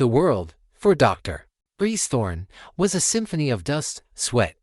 The world, for Dr. Reese Thorne, was a symphony of dust, sweat,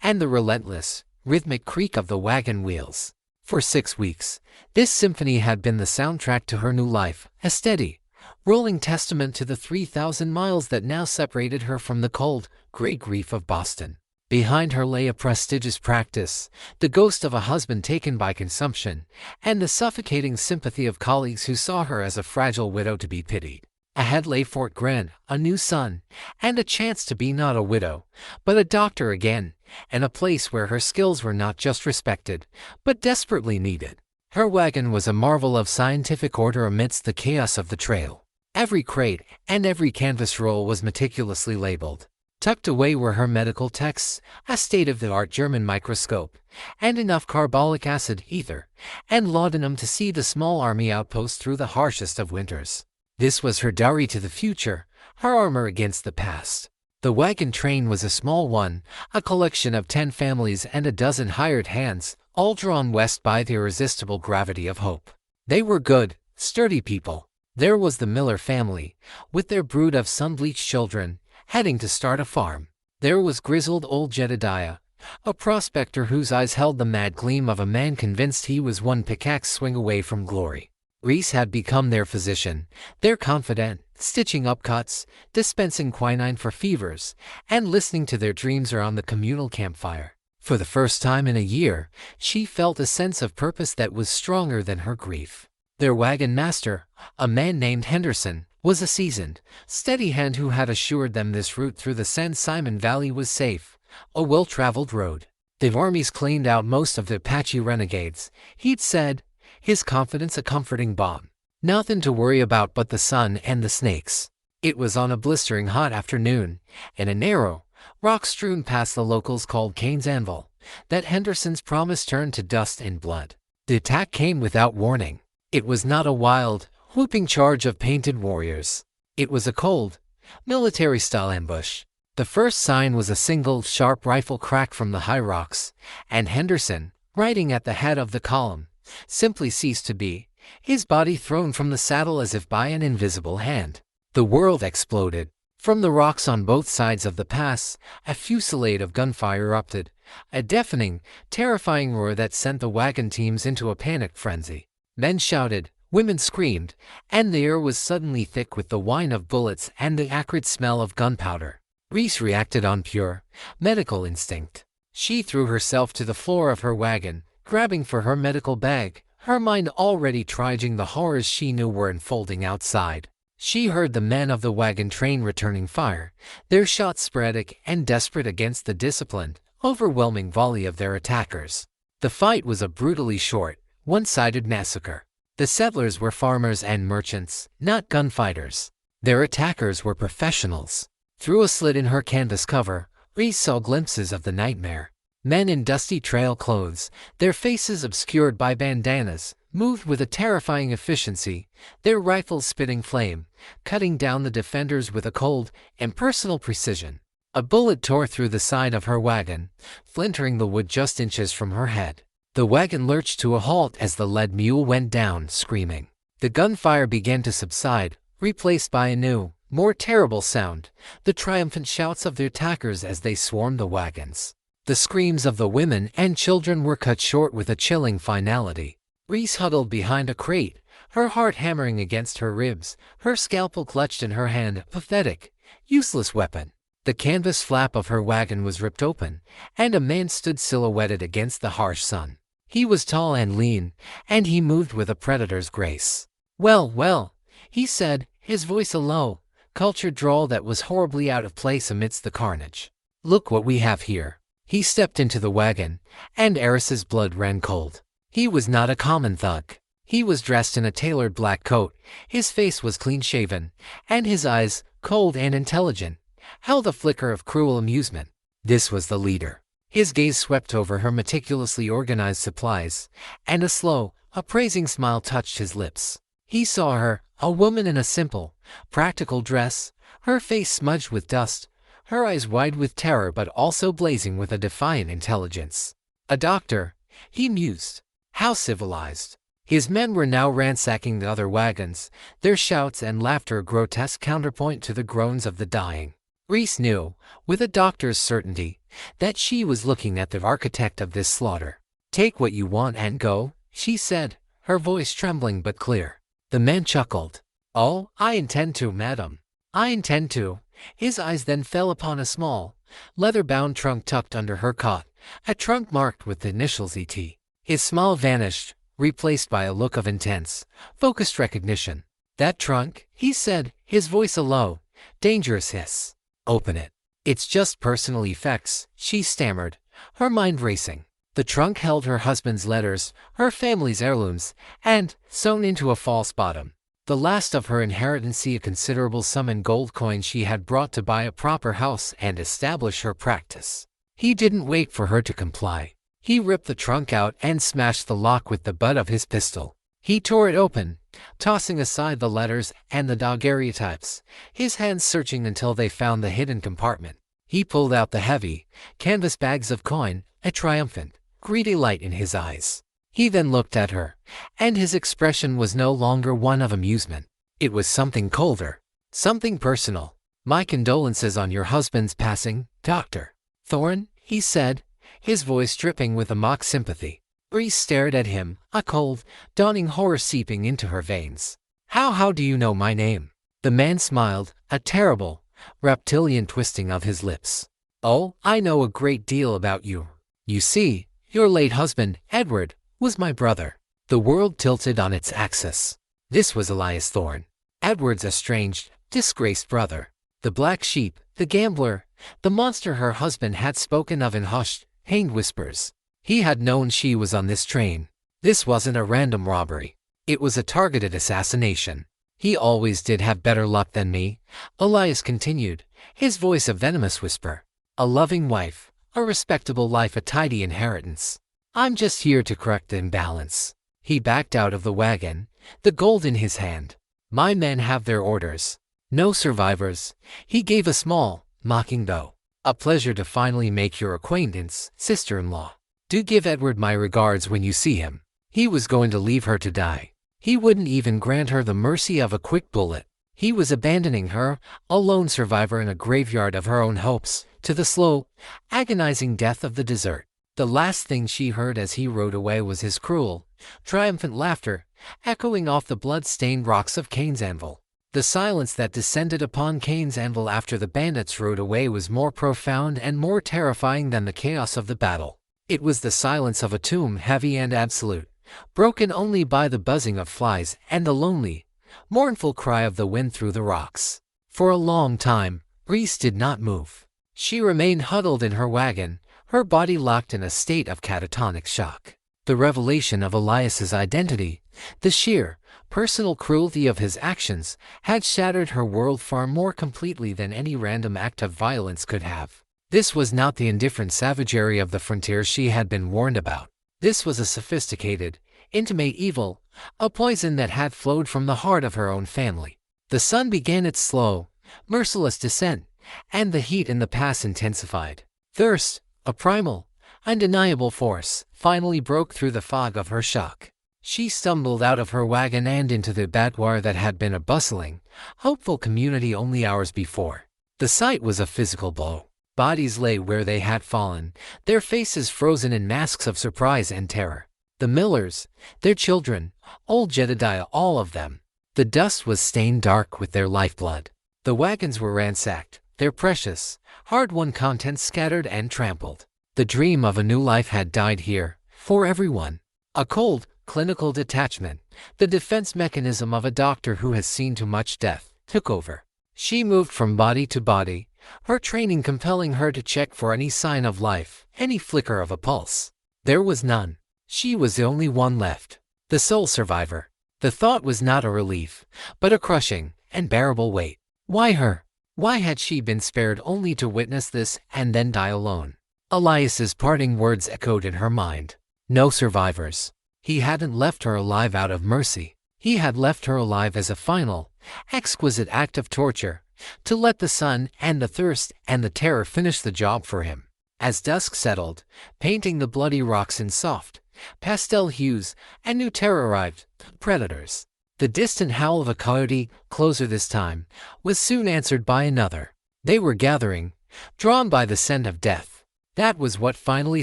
and the relentless, rhythmic creak of the wagon wheels. For 6 weeks, this symphony had been the soundtrack to her new life, a steady, rolling testament to the 3,000 miles that now separated her from the cold, gray grief of Boston. Behind her lay a prestigious practice, the ghost of a husband taken by consumption, and the suffocating sympathy of colleagues who saw her as a fragile widow to be pitied. Ahead lay Fort Grant, a new son, and a chance to be not a widow, but a doctor again, and a place where her skills were not just respected, but desperately needed. Her wagon was a marvel of scientific order amidst the chaos of the trail. Every crate and every canvas roll was meticulously labeled. Tucked away were her medical texts, a state-of-the-art German microscope, and enough carbolic acid, ether, and laudanum to see the small army outpost through the harshest of winters. This was her dowry to the future, her armor against the past. The wagon train was a small one, a collection of 10 families and a dozen hired hands, all drawn west by the irresistible gravity of hope. They were good, sturdy people. There was the Miller family, with their brood of sun-bleached children, heading to start a farm. There was grizzled old Jedediah, a prospector whose eyes held the mad gleam of a man convinced he was one pickaxe swing away from glory. Reese had become their physician, their confidant, stitching up cuts, dispensing quinine for fevers, and listening to their dreams around the communal campfire. For the first time in a year, she felt a sense of purpose that was stronger than her grief. Their wagon master, a man named Henderson, was a seasoned, steady hand who had assured them this route through the San Simon Valley was safe, a well-traveled road. The armies cleaned out most of the Apache renegades, he'd said, his confidence a comforting balm. Nothing to worry about but the sun and the snakes. It was on a blistering hot afternoon, in a narrow, rock-strewn pass the locals called Cain's Anvil, that Henderson's promise turned to dust and blood. The attack came without warning. It was not a wild, whooping charge of painted warriors. It was a cold, military-style ambush. The first sign was a single, sharp rifle crack from the high rocks, and Henderson, riding at the head of the column, simply ceased to be, his body thrown from the saddle as if by an invisible hand. The world exploded. From the rocks on both sides of the pass, a fusillade of gunfire erupted, a deafening, terrifying roar that sent the wagon teams into a panicked frenzy. Men shouted, women screamed, and the air was suddenly thick with the whine of bullets and the acrid smell of gunpowder. Reese reacted on pure, medical instinct. She threw herself to the floor of her wagon, grabbing for her medical bag, her mind already trudging the horrors she knew were unfolding outside. She heard the men of the wagon train returning fire, their shots sporadic and desperate against the disciplined, overwhelming volley of their attackers. The fight was a brutally short, one-sided massacre. The settlers were farmers and merchants, not gunfighters. Their attackers were professionals. Through a slit in her canvas cover, Reese saw glimpses of the nightmare. Men in dusty trail clothes, their faces obscured by bandanas, moved with a terrifying efficiency, their rifles spitting flame, cutting down the defenders with a cold, impersonal precision. A bullet tore through the side of her wagon, flintering the wood just inches from her head. The wagon lurched to a halt as the led mule went down, screaming. The gunfire began to subside, replaced by a new, more terrible sound, the triumphant shouts of the attackers as they swarmed the wagons. The screams of the women and children were cut short with a chilling finality. Reese huddled behind a crate, her heart hammering against her ribs, her scalpel clutched in her hand, a pathetic, useless weapon. The canvas flap of her wagon was ripped open, and a man stood silhouetted against the harsh sun. He was tall and lean, and he moved with a predator's grace. "Well, well," he said, his voice a low, cultured drawl that was horribly out of place amidst the carnage. "Look what we have here." He stepped into the wagon, and Eris's blood ran cold. He was not a common thug. He was dressed in a tailored black coat, his face was clean-shaven, and his eyes, cold and intelligent, held a flicker of cruel amusement. This was the leader. His gaze swept over her meticulously organized supplies, and a slow, appraising smile touched his lips. He saw her, a woman in a simple, practical dress, her face smudged with dust, her eyes wide with terror but also blazing with a defiant intelligence. A doctor, he mused. How civilized. His men were now ransacking the other wagons, their shouts and laughter a grotesque counterpoint to the groans of the dying. Reese knew, with a doctor's certainty, that she was looking at the architect of this slaughter. "Take what you want and go," she said, her voice trembling but clear. The man chuckled. "Oh, I intend to, madam. I intend to." His eyes then fell upon a small, leather-bound trunk tucked under her cot, a trunk marked with the initials ET. His smile vanished, replaced by a look of intense, focused recognition. "That trunk," he said, his voice a low, dangerous hiss. "Open it." "It's just personal effects," she stammered, her mind racing. The trunk held her husband's letters, her family's heirlooms, and, sewn into a false bottom, the last of her inheritance, a considerable sum in gold coins she had brought to buy a proper house and establish her practice. He didn't wait for her to comply. He ripped the trunk out and smashed the lock with the butt of his pistol. He tore it open, tossing aside the letters and the daguerreotypes, his hands searching until they found the hidden compartment. He pulled out the heavy, canvas bags of coin, a triumphant, greedy light in his eyes. He then looked at her, and his expression was no longer one of amusement. It was something colder, something personal. "My condolences on your husband's passing, Dr. Thorne," he said, his voice dripping with a mock sympathy. Reese stared at him, a cold, dawning horror seeping into her veins. How do you know my name?" The man smiled, a terrible, reptilian twisting of his lips. "Oh, I know a great deal about you. You see, your late husband, Edward, was my brother." The world tilted on its axis. This was Elias Thorne, Edward's estranged, disgraced brother. The black sheep, the gambler, the monster her husband had spoken of in hushed, pained whispers. He had known she was on this train. This wasn't a random robbery. It was a targeted assassination. "He always did have better luck than me," Elias continued, his voice a venomous whisper. "A loving wife, a respectable life, a tidy inheritance. I'm just here to correct the imbalance." He backed out of the wagon, the gold in his hand. "My men have their orders. No survivors." He gave a small, mocking bow. "A pleasure to finally make your acquaintance, sister-in-law. Do give Edward my regards when you see him." He was going to leave her to die. He wouldn't even grant her the mercy of a quick bullet. He was abandoning her, a lone survivor in a graveyard of her own hopes, to the slow, agonizing death of the desert. The last thing she heard as he rode away was his cruel, triumphant laughter, echoing off the blood-stained rocks of Cain's Anvil. The silence that descended upon Cain's Anvil after the bandits rode away was more profound and more terrifying than the chaos of the battle. It was the silence of a tomb, heavy and absolute, broken only by the buzzing of flies and the lonely, mournful cry of the wind through the rocks. For a long time, Reese did not move. She remained huddled in her wagon, her body locked in a state of catatonic shock. The revelation of Elias's identity, the sheer, personal cruelty of his actions, had shattered her world far more completely than any random act of violence could have. This was not the indifferent savagery of the frontier she had been warned about. This was a sophisticated, intimate evil, a poison that had flowed from the heart of her own family. The sun began its slow, merciless descent, and the heat in the pass intensified. Thirst, a primal, undeniable force, finally broke through the fog of her shock. She stumbled out of her wagon and into the abattoir that had been a bustling, hopeful community only hours before. The sight was a physical blow. Bodies lay where they had fallen, their faces frozen in masks of surprise and terror. The Millers, their children, old Jedediah, all of them. The dust was stained dark with their lifeblood. The wagons were ransacked, their precious, hard-won contents scattered and trampled. The dream of a new life had died here, for everyone. A cold, clinical detachment, the defense mechanism of a doctor who has seen too much death, took over. She moved from body to body, her training compelling her to check for any sign of life, any flicker of a pulse. There was none. She was the only one left, the sole survivor. The thought was not a relief, but a crushing, unbearable weight. Why her? Why had she been spared only to witness this and then die alone? Elias's parting words echoed in her mind. No survivors. He hadn't left her alive out of mercy. He had left her alive as a final, exquisite act of torture, to let the sun and the thirst and the terror finish the job for him. As dusk settled, painting the bloody rocks in soft, pastel hues, and new terror-arrived predators. The distant howl of a coyote, closer this time, was soon answered by another. They were gathering, drawn by the scent of death. That was what finally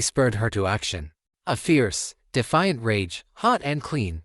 spurred her to action. A fierce, defiant rage, hot and clean,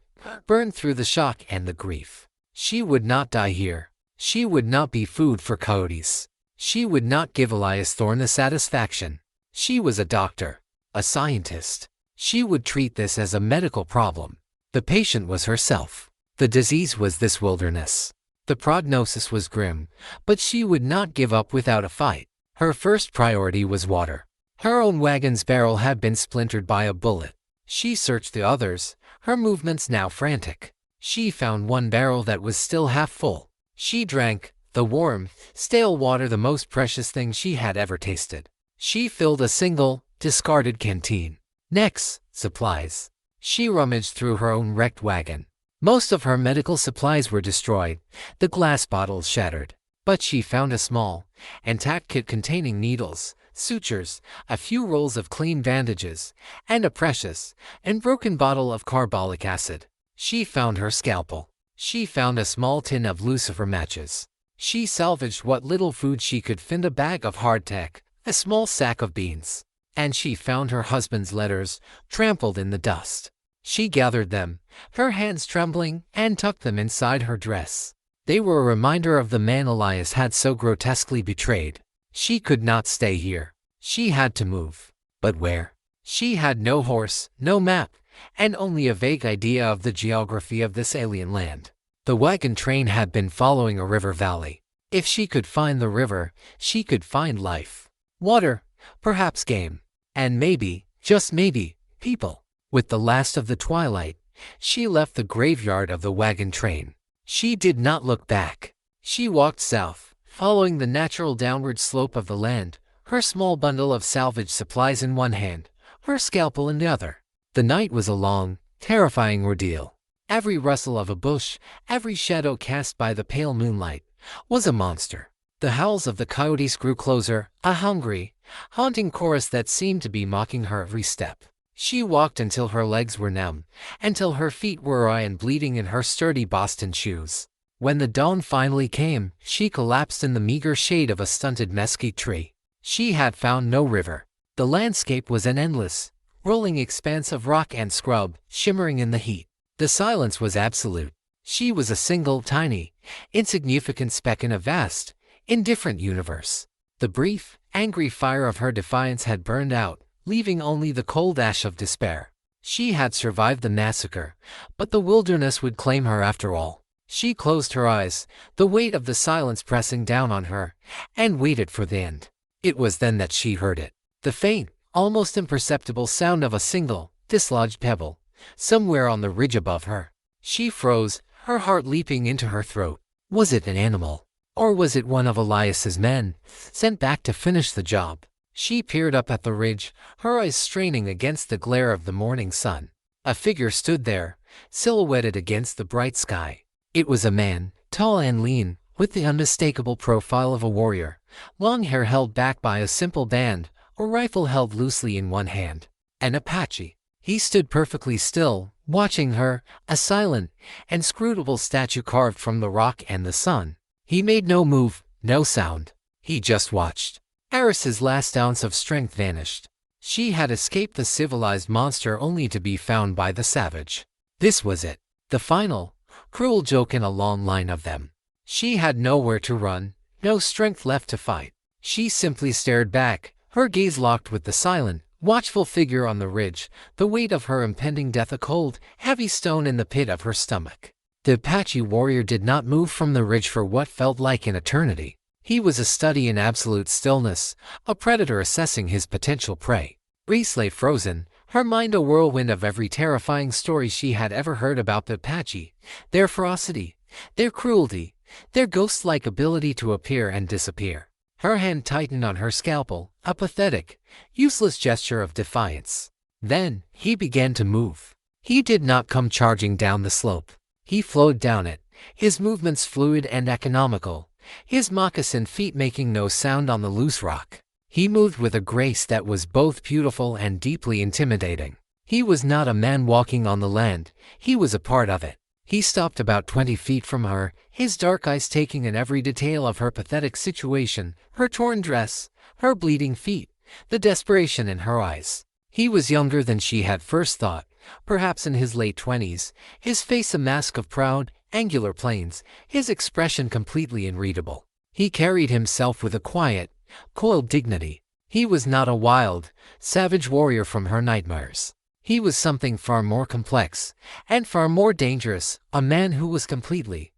burned through the shock and the grief. She would not die here. She would not be food for coyotes. She would not give Elias Thorne the satisfaction. She was a doctor, a scientist. She would treat this as a medical problem. The patient was herself. The disease was this wilderness. The prognosis was grim, but she would not give up without a fight. Her first priority was water. Her own wagon's barrel had been splintered by a bullet. She searched the others, her movements now frantic. She found one barrel that was still half full. She drank the warm, stale water, the most precious thing she had ever tasted. She filled a single, discarded canteen. Next, supplies. She rummaged through her own wrecked wagon. Most of her medical supplies were destroyed, the glass bottles shattered. But she found a small, intact kit containing needles, sutures, a few rolls of clean bandages, and a precious and broken bottle of carbolic acid. She found her scalpel. She found a small tin of lucifer matches. She salvaged what little food she could find, a bag of hardtack, a small sack of beans. And she found her husband's letters, trampled in the dust. She gathered them, her hands trembling, and tucked them inside her dress. They were a reminder of the man Elias had so grotesquely betrayed. She could not stay here. She had to move. But where? She had no horse, no map, and only a vague idea of the geography of this alien land. The wagon train had been following a river valley. If she could find the river, she could find life. Water, perhaps game, and maybe, just maybe, people. With the last of the twilight, she left the graveyard of the wagon train. She did not look back. She walked south, following the natural downward slope of the land, her small bundle of salvaged supplies in one hand, her scalpel in the other. The night was a long, terrifying ordeal. Every rustle of a bush, every shadow cast by the pale moonlight, was a monster. The howls of the coyotes grew closer, a hungry, haunting chorus that seemed to be mocking her every step. She walked until her legs were numb, until her feet were awry and bleeding in her sturdy Boston shoes. When the dawn finally came, she collapsed in the meager shade of a stunted mesquite tree. She had found no river. The landscape was an endless, rolling expanse of rock and scrub, shimmering in the heat. The silence was absolute. She was a single, tiny, insignificant speck in a vast, indifferent universe. The brief, angry fire of her defiance had burned out, leaving only the cold ash of despair. She had survived the massacre, but the wilderness would claim her after all. She closed her eyes, the weight of the silence pressing down on her, and waited for the end. It was then that she heard it. The faint, almost imperceptible sound of a single, dislodged pebble, somewhere on the ridge above her. She froze, her heart leaping into her throat. Was it an animal? Or was it one of Elias's men, sent back to finish the job? She peered up at the ridge, her eyes straining against the glare of the morning sun. A figure stood there, silhouetted against the bright sky. It was a man, tall and lean, with the unmistakable profile of a warrior, long hair held back by a simple band, a rifle held loosely in one hand. An Apache. He stood perfectly still, watching her, a silent, inscrutable statue carved from the rock and the sun. He made no move, no sound. He just watched. Eris's last ounce of strength vanished. She had escaped the civilized monster only to be found by the savage. This was it. The final, cruel joke in a long line of them. She had nowhere to run, no strength left to fight. She simply stared back, her gaze locked with the silent, watchful figure on the ridge, the weight of her impending death a cold, heavy stone in the pit of her stomach. The Apache warrior did not move from the ridge for what felt like an eternity. He was a study in absolute stillness, a predator assessing his potential prey. Reese lay frozen, her mind a whirlwind of every terrifying story she had ever heard about the Apache, their ferocity, their cruelty, their ghost-like ability to appear and disappear. Her hand tightened on her scalpel, a pathetic, useless gesture of defiance. Then, he began to move. He did not come charging down the slope. He flowed down it, his movements fluid and economical, his moccasined feet making no sound on the loose rock. He moved with a grace that was both beautiful and deeply intimidating. He was not a man walking on the land, he was a part of it. He stopped about 20 feet from her, his dark eyes taking in every detail of her pathetic situation, her torn dress, her bleeding feet, the desperation in her eyes. He was younger than she had first thought, perhaps in his late 20s, his face a mask of proud, angular planes, his expression completely unreadable. He carried himself with a quiet, cold dignity. He was not a wild, savage warrior from her nightmares. He was something far more complex, and far more dangerous, a man who was completely,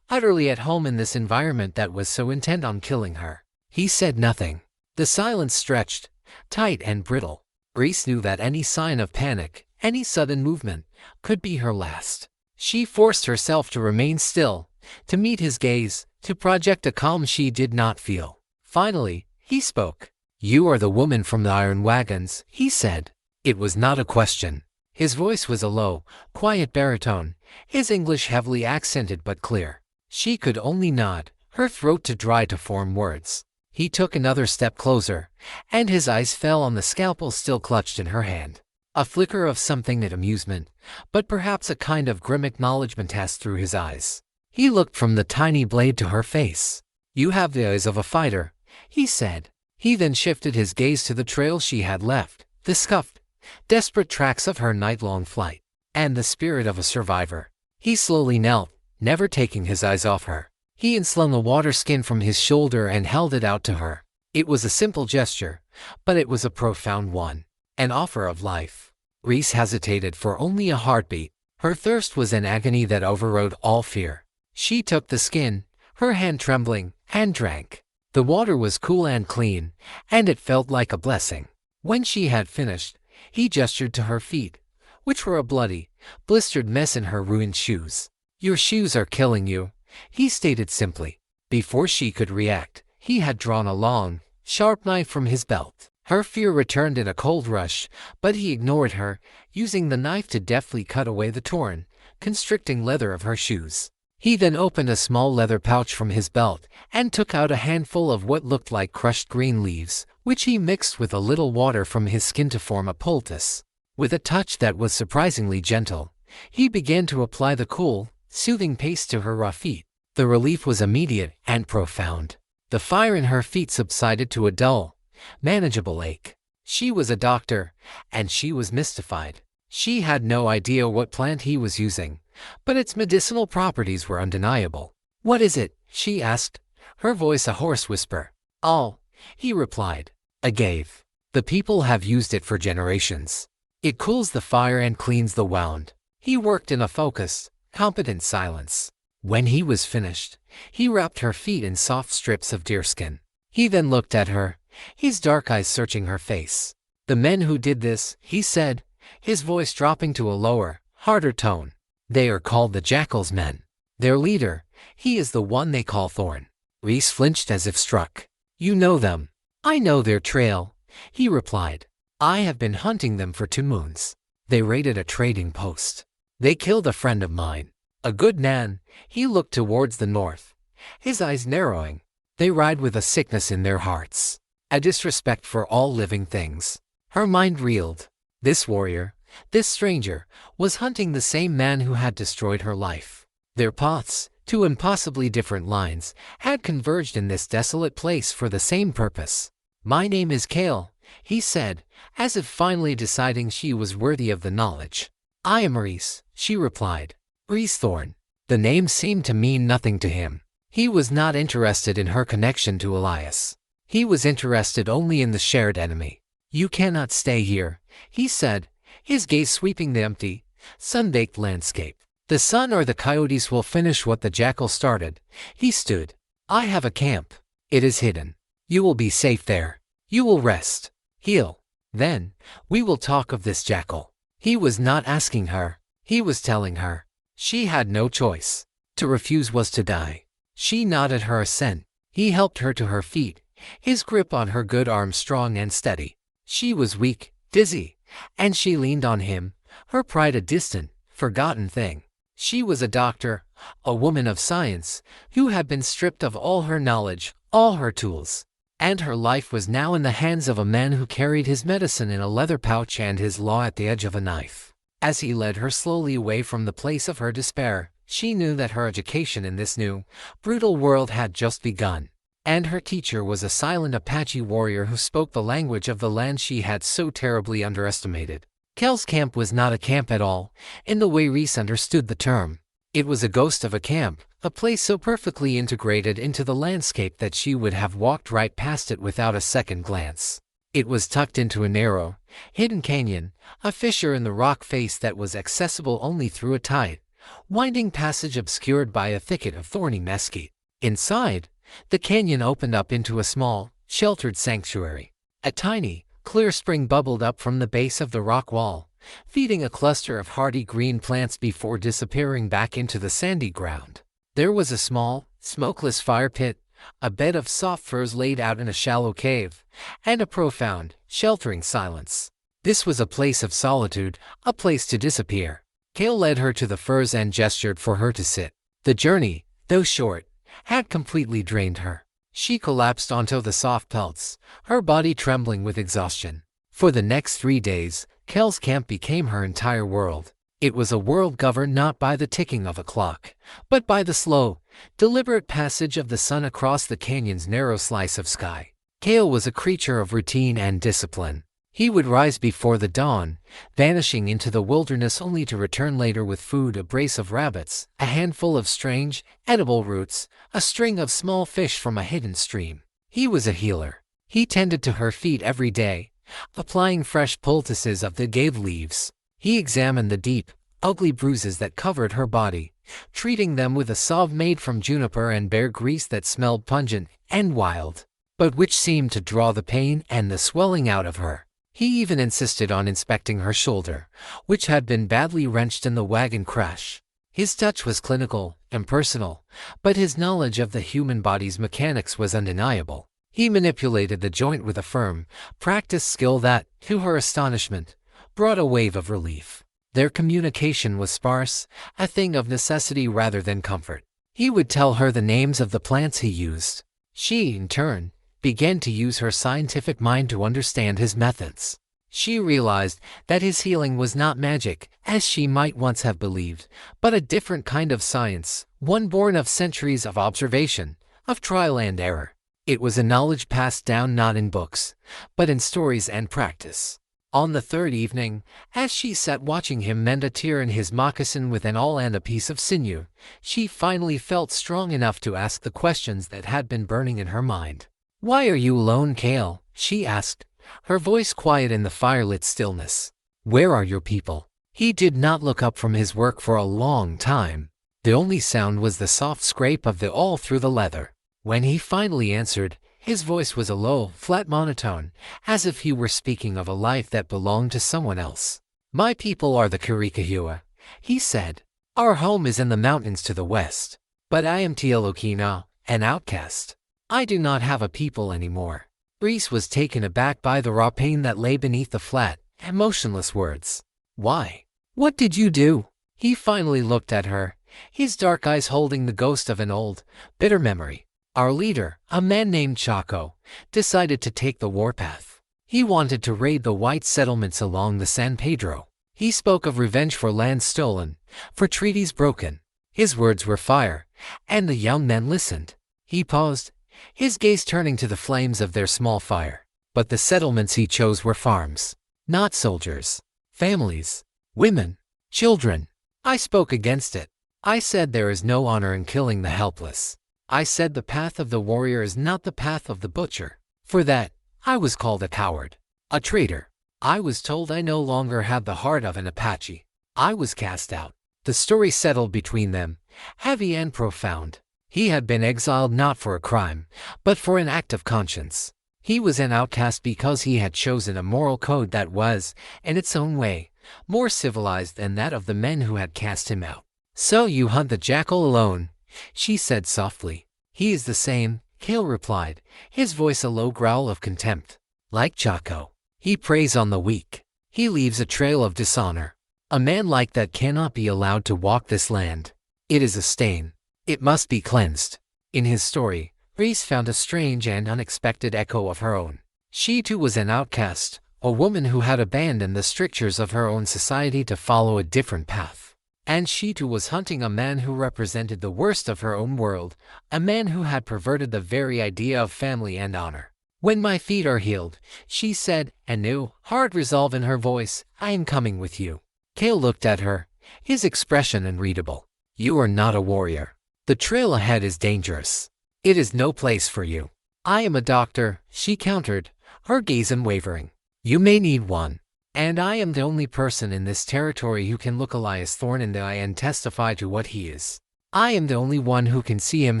utterly at home in this environment that was so intent on killing her. He said nothing. The silence stretched, tight and brittle. Reese knew that any sign of panic, any sudden movement, could be her last. She forced herself to remain still, to meet his gaze, to project a calm she did not feel. Finally, he spoke. "You are the woman from the iron wagons," he said. It was not a question. His voice was a low, quiet baritone, his English heavily accented but clear. She could only nod, her throat too dry to form words. He took another step closer, and his eyes fell on the scalpel still clutched in her hand. A flicker of something at amusement, but perhaps a kind of grim acknowledgment passed through his eyes. He looked from the tiny blade to her face. "You have the eyes of a fighter," he said. He then shifted his gaze to the trail she had left, the scuffed, desperate tracks of her night-long flight, and the spirit of a survivor. He slowly knelt, never taking his eyes off her. He unslung a water skin from his shoulder and held it out to her. It was a simple gesture, but it was a profound one. An offer of life. Reese hesitated for only a heartbeat. Her thirst was an agony that overrode all fear. She took the skin, her hand trembling, and drank. The water was cool and clean, and it felt like a blessing. When she had finished, he gestured to her feet, which were a bloody, blistered mess in her ruined shoes. "Your shoes are killing you," he stated simply. Before she could react, he had drawn a long, sharp knife from his belt. Her fear returned in a cold rush, but he ignored her, using the knife to deftly cut away the torn, constricting leather of her shoes. He then opened a small leather pouch from his belt and took out a handful of what looked like crushed green leaves, which he mixed with a little water from his skin to form a poultice. With a touch that was surprisingly gentle, he began to apply the cool, soothing paste to her raw feet. The relief was immediate and profound. The fire in her feet subsided to a dull, manageable ache. She was a doctor, and she was mystified. She had no idea what plant he was using, but its medicinal properties were undeniable. "What is it?" she asked, her voice a hoarse whisper. "All," he replied. "Agave. The people have used it for generations. It cools the fire and cleans the wound." He worked in a focused, competent silence. When he was finished, he wrapped her feet in soft strips of deerskin. He then looked at her, his dark eyes searching her face. "The men who did this," he said, his voice dropping to a lower, harder tone. "They are called the Jackal's Men. Their leader, he is the one they call Thorn." Reese flinched as if struck. "You know them." "I know their trail," he replied. "I have been hunting them for 2 moons. They raided a trading post. They killed a friend of mine, a good man." He looked towards the north, his eyes narrowing. "They ride with a sickness in their hearts, a disrespect for all living things." Her mind reeled. This warrior, this stranger, was hunting the same man who had destroyed her life. Their paths, 2 impossibly different lines, had converged in this desolate place for the same purpose. "My name is Kale," he said, as if finally deciding she was worthy of the knowledge. "I am Reese," she replied. Reese Thorn. The name seemed to mean nothing to him. He was not interested in her connection to Elias. He was interested only in the shared enemy. "You cannot stay here," he said, his gaze sweeping the empty, sun-baked landscape. "The sun or the coyotes will finish what the jackal started." He stood. "I have a camp. It is hidden. You will be safe there. You will rest, heal. Then, we will talk of this jackal." He was not asking her. He was telling her. She had no choice. To refuse was to die. She nodded her assent. He helped her to her feet, his grip on her good arm strong and steady. She was weak, dizzy, and she leaned on him, her pride a distant, forgotten thing. She was a doctor, a woman of science, who had been stripped of all her knowledge, all her tools. and her life was now in the hands of a man who carried his medicine in a leather pouch and his law at the edge of a knife. As he led her slowly away from the place of her despair, she knew that her education in this new, brutal world had just begun. And her teacher was a silent Apache warrior who spoke the language of the land she had so terribly underestimated. Kel's camp was not a camp at all, in the way Reese understood the term. It was a ghost of a camp, a place so perfectly integrated into the landscape that she would have walked right past it without a second glance. It was tucked into a narrow, hidden canyon, a fissure in the rock face that was accessible only through a tight, winding passage obscured by a thicket of thorny mesquite. Inside, the canyon opened up into a small, sheltered sanctuary. A tiny, clear spring bubbled up from the base of the rock wall, feeding a cluster of hardy green plants before disappearing back into the sandy ground. There was a small, smokeless fire pit, a bed of soft furs laid out in a shallow cave, and a profound, sheltering silence. This was a place of solitude, a place to disappear. Kale led her to the furs and gestured for her to sit. The journey, though short, had completely drained her. She collapsed onto the soft pelts, her body trembling with exhaustion. For the next 3 days, Kel's camp became her entire world. It was a world governed not by the ticking of a clock, but by the slow, deliberate passage of the sun across the canyon's narrow slice of sky. Kale was a creature of routine and discipline. He would rise before the dawn, vanishing into the wilderness only to return later with food: a brace of rabbits, a handful of strange, edible roots, a string of small fish from a hidden stream. He was a healer. He tended to her feet every day, applying fresh poultices of the agave leaves. He examined the deep, ugly bruises that covered her body, treating them with a salve made from juniper and bear grease that smelled pungent and wild, but which seemed to draw the pain and the swelling out of her. He even insisted on inspecting her shoulder, which had been badly wrenched in the wagon crash. His touch was clinical, impersonal, but his knowledge of the human body's mechanics was undeniable. He manipulated the joint with a firm, practiced skill that, to her astonishment, brought a wave of relief. Their communication was sparse, a thing of necessity rather than comfort. He would tell her the names of the plants he used. She, in turn, began to use her scientific mind to understand his methods. She realized that his healing was not magic, as she might once have believed, but a different kind of science, one born of centuries of observation, of trial and error. It was a knowledge passed down not in books, but in stories and practice. On the third evening, as she sat watching him mend a tear in his moccasin with an awl and a piece of sinew, she finally felt strong enough to ask the questions that had been burning in her mind. "Why are you alone, Kale?" she asked, her voice quiet in the firelit stillness. "Where are your people?" He did not look up from his work for a long time. The only sound was the soft scrape of the awl through the leather. When he finally answered, his voice was a low, flat monotone, as if he were speaking of a life that belonged to someone else. "My people are the Kurikahua," he said. "Our home is in the mountains to the west. But I am Tielokina, an outcast. I do not have a people anymore." Reese was taken aback by the raw pain that lay beneath the flat, emotionless words. "Why? What did you do?" He finally looked at her, his dark eyes holding the ghost of an old, bitter memory. "Our leader, a man named Chaco, decided to take the warpath. He wanted to raid the white settlements along the San Pedro. He spoke of revenge for land stolen, for treaties broken." His words were fire, and the young men listened. He paused, his gaze turning to the flames of their small fire. "But the settlements he chose were farms, not soldiers. Families, women, children. I spoke against it. I said there is no honor in killing the helpless. I said the path of the warrior is not the path of the butcher. For that, I was called a coward, a traitor. I was told I no longer had the heart of an Apache. I was cast out." The story settled between them, heavy and profound. He had been exiled not for a crime, but for an act of conscience. He was an outcast because he had chosen a moral code that was, in its own way, more civilized than that of the men who had cast him out. "So you hunt the jackal alone," she said softly. "He is the same," Kale replied, his voice a low growl of contempt. "Like Chaco. He preys on the weak. He leaves a trail of dishonor. A man like that cannot be allowed to walk this land. It is a stain. It must be cleansed." In his story, Reese found a strange and unexpected echo of her own. She too was an outcast, a woman who had abandoned the strictures of her own society to follow a different path. And she too was hunting a man who represented the worst of her own world, a man who had perverted the very idea of family and honor. "When my feet are healed," she said, a new, hard resolve in her voice, "I am coming with you." Cale looked at her, his expression unreadable. "You are not a warrior. The trail ahead is dangerous. It is no place for you." "I am a doctor," she countered, her gaze unwavering. "You may need one. And I am the only person in this territory who can look Elias Thorne in the eye and testify to what he is. I am the only one who can see him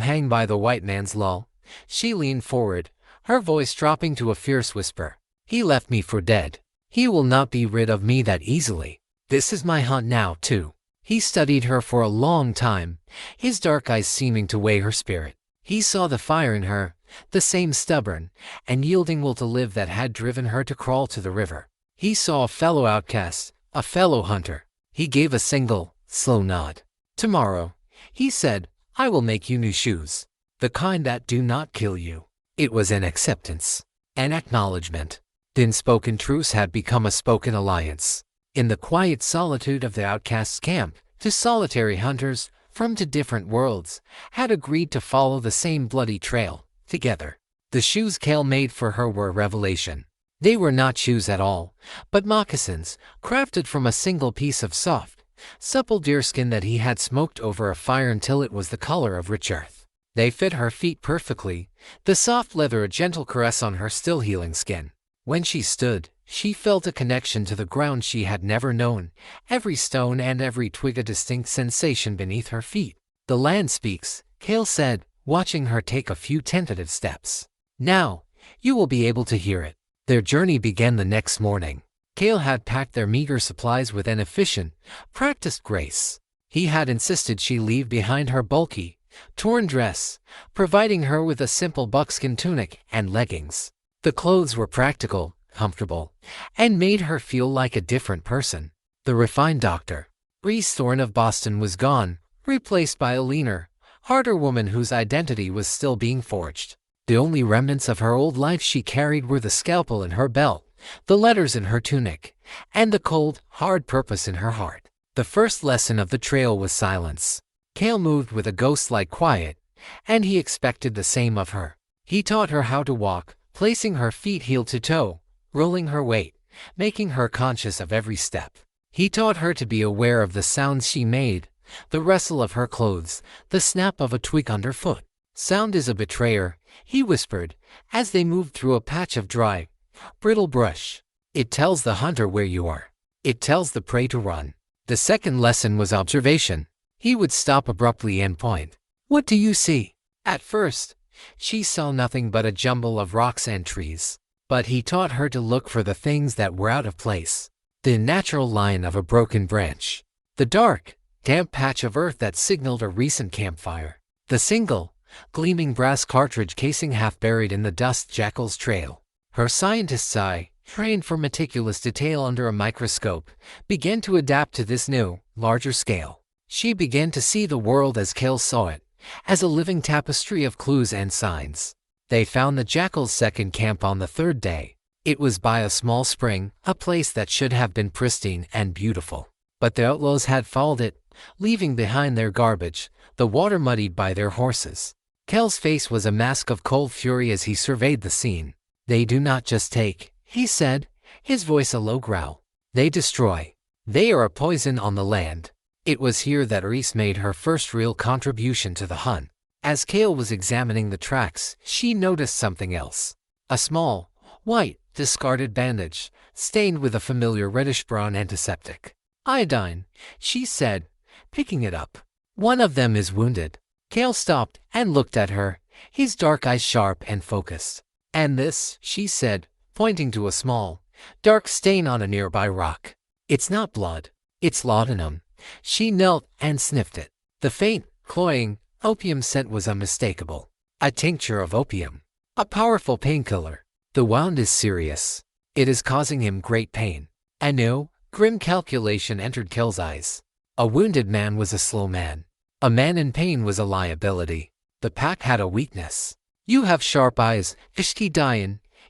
hang by the white man's law." She leaned forward, her voice dropping to a fierce whisper. "He left me for dead. He will not be rid of me that easily. This is my hunt now, too." He studied her for a long time, his dark eyes seeming to weigh her spirit. He saw the fire in her, the same stubborn and yielding will to live that had driven her to crawl to the river. He saw a fellow outcast, a fellow hunter. He gave a single, slow nod. "Tomorrow," he said, "I will make you new shoes. The kind that do not kill you." It was an acceptance, an acknowledgement. The unspoken truce had become a spoken alliance. In the quiet solitude of the outcast's camp, two solitary hunters, from two different worlds, had agreed to follow the same bloody trail, together. The shoes Cale made for her were a revelation. They were not shoes at all, but moccasins, crafted from a single piece of soft, supple deerskin that he had smoked over a fire until it was the color of rich earth. They fit her feet perfectly, the soft leather a gentle caress on her still healing skin. When she stood, she felt a connection to the ground she had never known, every stone and every twig a distinct sensation beneath her feet. "The land speaks," Cale said, watching her take a few tentative steps. "Now, you will be able to hear it." Their journey began the next morning. Cale had packed their meager supplies with an efficient, practiced grace. He had insisted she leave behind her bulky, torn dress, providing her with a simple buckskin tunic and leggings. The clothes were practical, comfortable, and made her feel like a different person. The refined Dr. Reese Thorne of Boston was gone, replaced by a leaner, harder woman whose identity was still being forged. The only remnants of her old life she carried were the scalpel in her belt, the letters in her tunic, and the cold, hard purpose in her heart. The first lesson of the trail was silence. Cale moved with a ghost-like quiet, and he expected the same of her. He taught her how to walk, placing her feet heel to toe, rolling her weight, making her conscious of every step. He taught her to be aware of the sounds she made, the rustle of her clothes, the snap of a twig underfoot. "Sound is a betrayer," he whispered, as they moved through a patch of dry, brittle brush. "It tells the hunter where you are. It tells the prey to run." The second lesson was observation. He would stop abruptly and point. "What do you see?" At first, she saw nothing but a jumble of rocks and trees. But he taught her to look for the things that were out of place. The unnatural line of a broken branch. The dark, damp patch of earth that signaled a recent campfire. The single, gleaming brass cartridge casing half buried in the dust jackal's trail. Her scientist's eye, trained for meticulous detail under a microscope, began to adapt to this new, larger scale. She began to see the world as Cale saw it, as a living tapestry of clues and signs. They found the jackal's second camp on the third day. It was by a small spring, a place that should have been pristine and beautiful. But the outlaws had followed it, leaving behind their garbage, the water muddied by their horses. Cale's face was a mask of cold fury as he surveyed the scene. "They do not just take," he said, his voice a low growl. "They destroy. They are a poison on the land." It was here that Reese made her first real contribution to the hunt. As Cale was examining the tracks, she noticed something else. A small, white, discarded bandage, stained with a familiar reddish-brown antiseptic. "Iodine," she said, picking it up. "One of them is wounded." Cale stopped and looked at her, his dark eyes sharp and focused. "And this," she said, pointing to a small, dark stain on a nearby rock. "It's not blood. It's laudanum." She knelt and sniffed it. The faint, cloying, opium scent was unmistakable. A tincture of opium. A powerful painkiller. "The wound is serious. It is causing him great pain." A new, grim calculation entered Cale's eyes. A wounded man was a slow man. A man in pain was a liability. The pack had a weakness. You have sharp eyes, etched,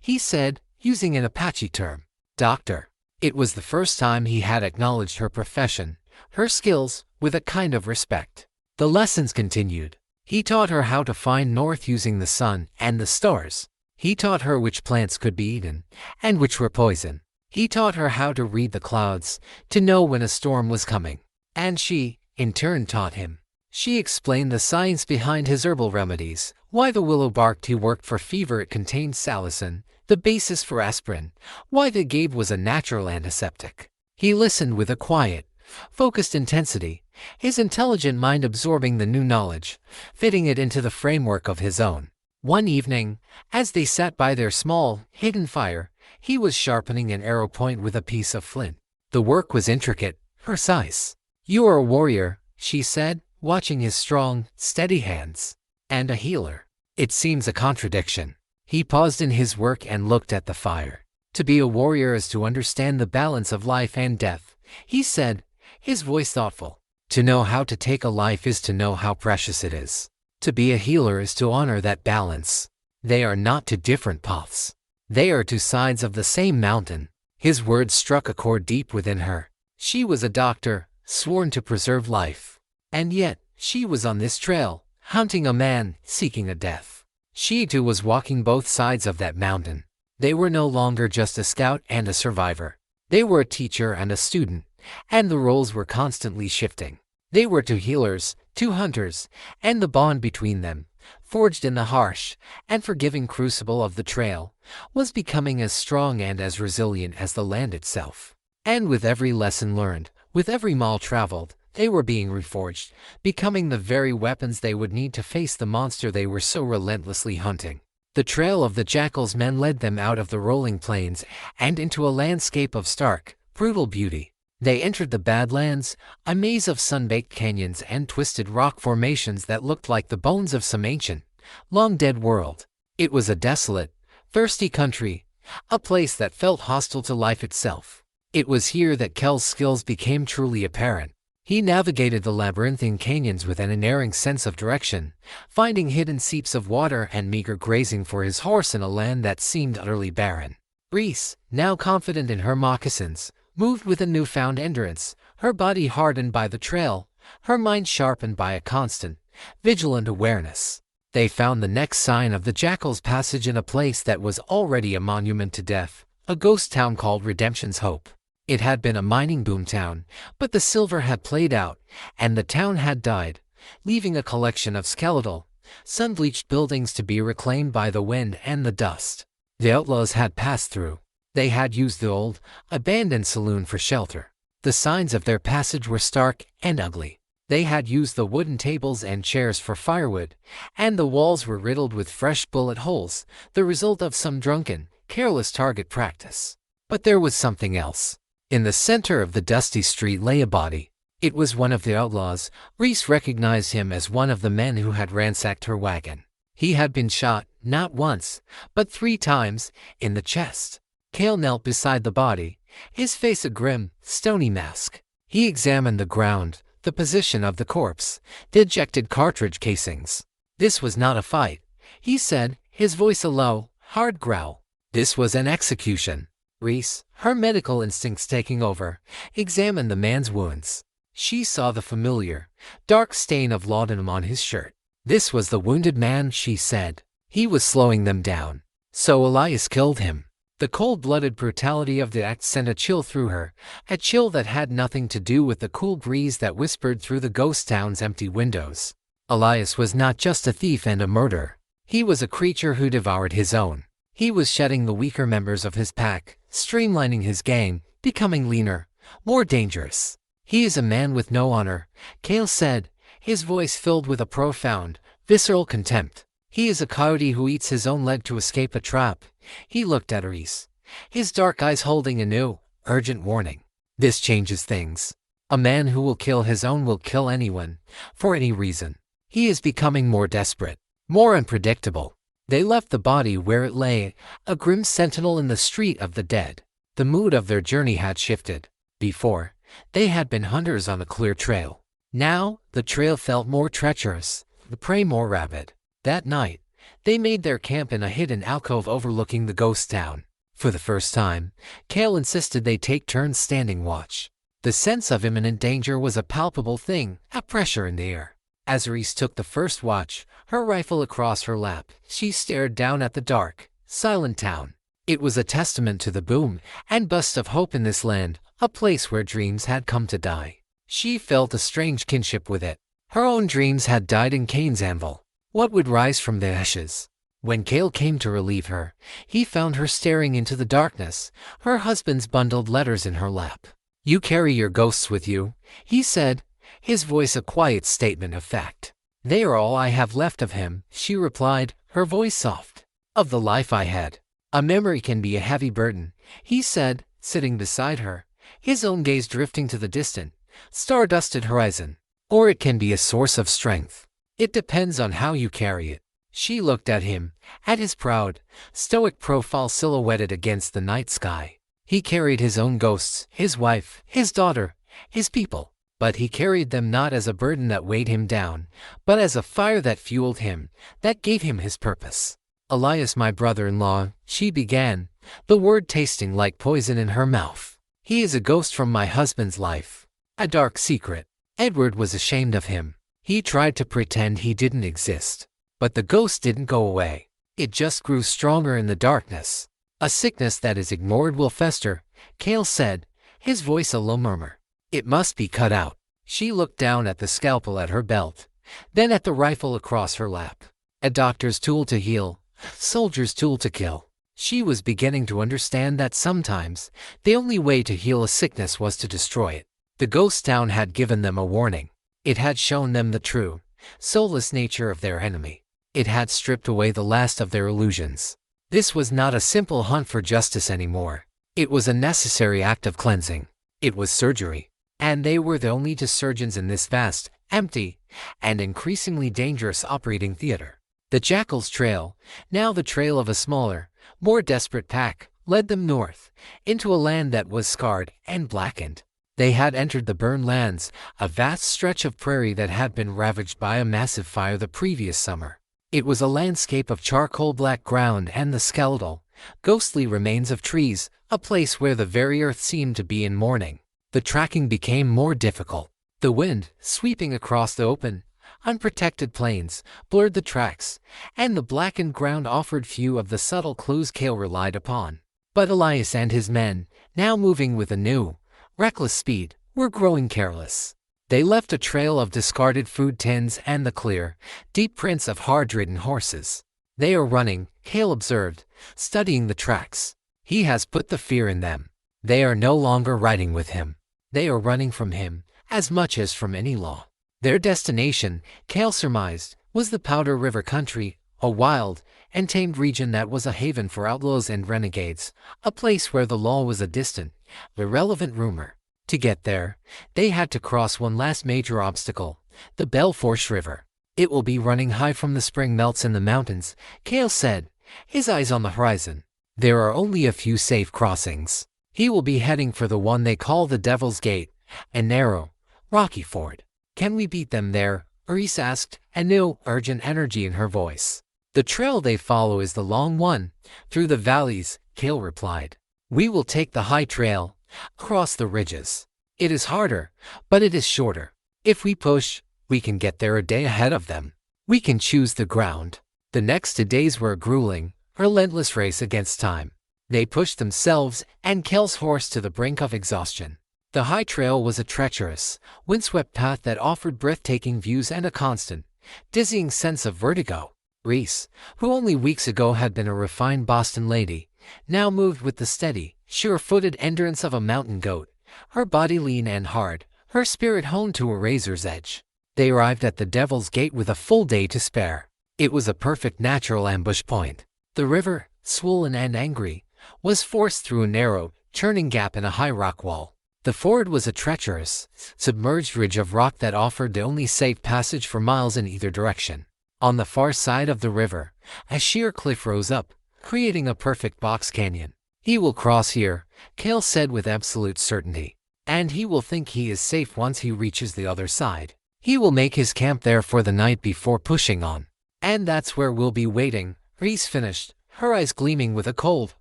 he said, using an Apache term. Doctor. It was the first time he had acknowledged her profession, her skills, with a kind of respect. The lessons continued. He taught her how to find north using the sun and the stars. He taught her which plants could be eaten, and which were poison. He taught her how to read the clouds, to know when a storm was coming. And she, in turn, taught him. She explained the science behind his herbal remedies, why the willow bark tea worked for fever it contained salicin, the basis for aspirin, why the gabe was a natural antiseptic. He listened with a quiet, focused intensity, his intelligent mind absorbing the new knowledge, fitting it into the framework of his own. One evening, as they sat by their small, hidden fire, he was sharpening an arrow point with a piece of flint. The work was intricate, precise. "You are a warrior," she said, watching his strong, steady hands. "And a healer. It seems a contradiction." He paused in his work and looked at the fire. "To be a warrior is to understand the balance of life and death," he said, his voice thoughtful. "To know how to take a life is to know how precious it is. To be a healer is to honor that balance. They are not two different paths. They are two sides of the same mountain." His words struck a chord deep within her. She was a doctor, sworn to preserve life. And yet, she was on this trail, hunting a man, seeking a death. She too was walking both sides of that mountain. They were no longer just a scout and a survivor. They were a teacher and a student, and the roles were constantly shifting. They were two healers, two hunters, and the bond between them, forged in the harsh and forgiving crucible of the trail, was becoming as strong and as resilient as the land itself. And with every lesson learned, with every mile traveled, they were being reforged, becoming the very weapons they would need to face the monster they were so relentlessly hunting. The trail of the jackal's men led them out of the rolling plains and into a landscape of stark, brutal beauty. They entered the Badlands, a maze of sun-baked canyons and twisted rock formations that looked like the bones of some ancient, long-dead world. It was a desolate, thirsty country, a place that felt hostile to life itself. It was here that Kel's skills became truly apparent. He navigated the labyrinthine canyons with an unerring sense of direction, finding hidden seeps of water and meager grazing for his horse in a land that seemed utterly barren. Reese, now confident in her moccasins, moved with a newfound endurance, her body hardened by the trail, her mind sharpened by a constant, vigilant awareness. They found the next sign of the Jackal's passage in a place that was already a monument to death, a ghost town called Redemption's Hope. It had been a mining boom town, but the silver had played out, and the town had died, leaving a collection of skeletal, sun-bleached buildings to be reclaimed by the wind and the dust. The Outlaws had passed through. They had used the old, abandoned saloon for shelter. The signs of their passage were stark and ugly. They had used the wooden tables and chairs for firewood, and the walls were riddled with fresh bullet holes, the result of some drunken, careless target practice. But there was something else. In the center of the dusty street lay a body. It was one of the outlaws. Reese recognized him as one of the men who had ransacked her wagon. He had been shot, not once, but 3 times, in the chest. Cale knelt beside the body, his face a grim, stony mask. He examined the ground, the position of the corpse, the ejected cartridge casings. "This was not a fight," he said, his voice a low, hard growl. "This was an execution." Reese, her medical instincts taking over, examined the man's wounds. She saw the familiar, dark stain of laudanum on his shirt. "This was the wounded man," she said. "He was slowing them down. So Elias killed him." The cold-blooded brutality of the act sent a chill through her, a chill that had nothing to do with the cool breeze that whispered through the ghost town's empty windows. Elias was not just a thief and a murderer. He was a creature who devoured his own. He was shedding the weaker members of his pack, streamlining his gang, becoming leaner, more dangerous. "He is a man with no honor," Cale said, his voice filled with a profound, visceral contempt. "He is a coyote who eats his own leg to escape a trap." He looked at Reese, his dark eyes holding a new, urgent warning. "This changes things. A man who will kill his own will kill anyone, for any reason. He is becoming more desperate, more unpredictable." They left the body where it lay, a grim sentinel in the street of the dead. The mood of their journey had shifted. Before, they had been hunters on a clear trail. Now, the trail felt more treacherous, the prey more rabid. That night, They made their camp in a hidden alcove overlooking the ghost town. For the first time, Cale insisted they take turns standing watch. The sense of imminent danger was a palpable thing, a pressure in the air. As Reese took the first watch, her rifle across her lap, she stared down at the dark, silent town. It was a testament to the boom and bust of hope in this land, a place where dreams had come to die. She felt a strange kinship with it. Her own dreams had died in Cain's anvil. What would rise from the ashes? When Cale came to relieve her, he found her staring into the darkness, her husband's bundled letters in her lap. "You carry your ghosts with you," he said, his voice a quiet statement of fact. "They are all I have left of him," she replied, her voice soft. "Of the life I had. A memory can be a heavy burden," he said, sitting beside her, his own gaze drifting to the distant, star-dusted horizon. "Or it can be a source of strength. It depends on how you carry it." She looked at him, at his proud, stoic profile silhouetted against the night sky. He carried his own ghosts, his wife, his daughter, his people. But he carried them not as a burden that weighed him down, but as a fire that fueled him, that gave him his purpose. "Elias, my brother-in-law," she began, the word tasting like poison in her mouth. "He is a ghost from my husband's life. A dark secret." Edward was ashamed of him. He tried to pretend he didn't exist. But the ghost didn't go away. It just grew stronger in the darkness. "A sickness that is ignored will fester," Cale said, his voice a low murmur. "It must be cut out." She looked down at the scalpel at her belt, then at the rifle across her lap. A doctor's tool to heal, soldier's tool to kill. She was beginning to understand that sometimes the only way to heal a sickness was to destroy it. The ghost town had given them a warning. It had shown them the true, soulless nature of their enemy. It had stripped away the last of their illusions. This was not a simple hunt for justice anymore. It was a necessary act of cleansing. It was surgery. And they were the only two surgeons in this vast, empty, and increasingly dangerous operating theater. The Jackal's trail, now the trail of a smaller, more desperate pack, led them north, into a land that was scarred and blackened. They had entered the burned lands, a vast stretch of prairie that had been ravaged by a massive fire the previous summer. It was a landscape of charcoal-black ground and the skeletal, ghostly remains of trees, a place where the very earth seemed to be in mourning. The tracking became more difficult. The wind, sweeping across the open, unprotected plains, blurred the tracks, and the blackened ground offered few of the subtle clues Cale relied upon. But Elias and his men, now moving with a new, reckless speed, were growing careless. They left a trail of discarded food tins and the clear, deep prints of hard-ridden horses. "They are running," Cale observed, studying the tracks. "He has put the fear in them. They are no longer riding with him. They are running from him, as much as from any law." Their destination, Cale surmised, was the Powder River country, a wild and tamed region that was a haven for outlaws and renegades, a place where the law was a distant, irrelevant rumor. To get there, they had to cross one last major obstacle, the Belforche River. "It will be running high from the spring melts in the mountains," Cale said, his eyes on the horizon. "There are only a few safe crossings. He will be heading for the one they call the Devil's Gate, a narrow, rocky ford." "Can we beat them there?" Reese asked, a new, urgent energy in her voice. "The trail they follow is the long one, through the valleys," Cale replied. "We will take the high trail, across the ridges. It is harder, but it is shorter. If we push, we can get there a day ahead of them. We can choose the ground." The next 2 days were a grueling, relentless race against time. They pushed themselves and Cale's horse to the brink of exhaustion. The high trail was a treacherous, windswept path that offered breathtaking views and a constant, dizzying sense of vertigo. Reese, who only weeks ago had been a refined Boston lady, now moved with the steady, sure-footed endurance of a mountain goat, her body lean and hard, her spirit honed to a razor's edge. They arrived at the Devil's Gate with a full day to spare. It was a perfect natural ambush point. The river, swollen and angry, was forced through a narrow, churning gap in a high rock wall. The ford was a treacherous, submerged ridge of rock that offered the only safe passage for miles in either direction. On the far side of the river, a sheer cliff rose up, creating a perfect box canyon. "He will cross here," Cale said with absolute certainty. "And he will think he is safe once he reaches the other side. He will make his camp there for the night before pushing on. And that's where we'll be waiting, Reese finished, her eyes gleaming with a cold,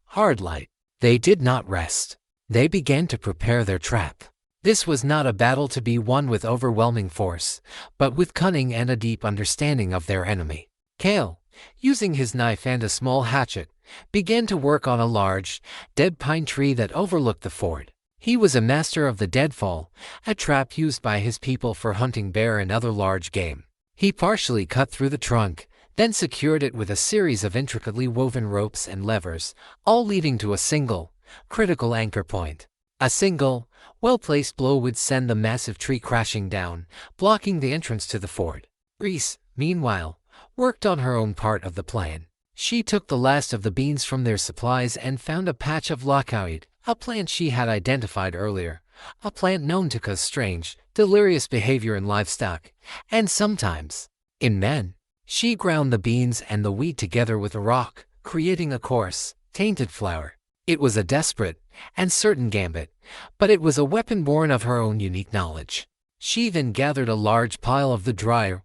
hard light. They did not rest. They began to prepare their trap. This was not a battle to be won with overwhelming force, but with cunning and a deep understanding of their enemy. Cale, using his knife and a small hatchet, began to work on a large, dead pine tree that overlooked the ford. He was a master of the deadfall, a trap used by his people for hunting bear and other large game. He partially cut through the trunk, then secured it with a series of intricately woven ropes and levers, all leading to a single, critical anchor point. A single, well-placed blow would send the massive tree crashing down, blocking the entrance to the ford. Reese, meanwhile, worked on her own part of the plan. She took the last of the beans from their supplies and found a patch of lawmen, a plant she had identified earlier, a plant known to cause strange, delirious behavior in livestock, and sometimes in men. She ground the beans and the wheat together with a rock, creating a coarse, tainted flour. It was a desperate and certain gambit, but it was a weapon born of her own unique knowledge. She then gathered a large pile of the dry,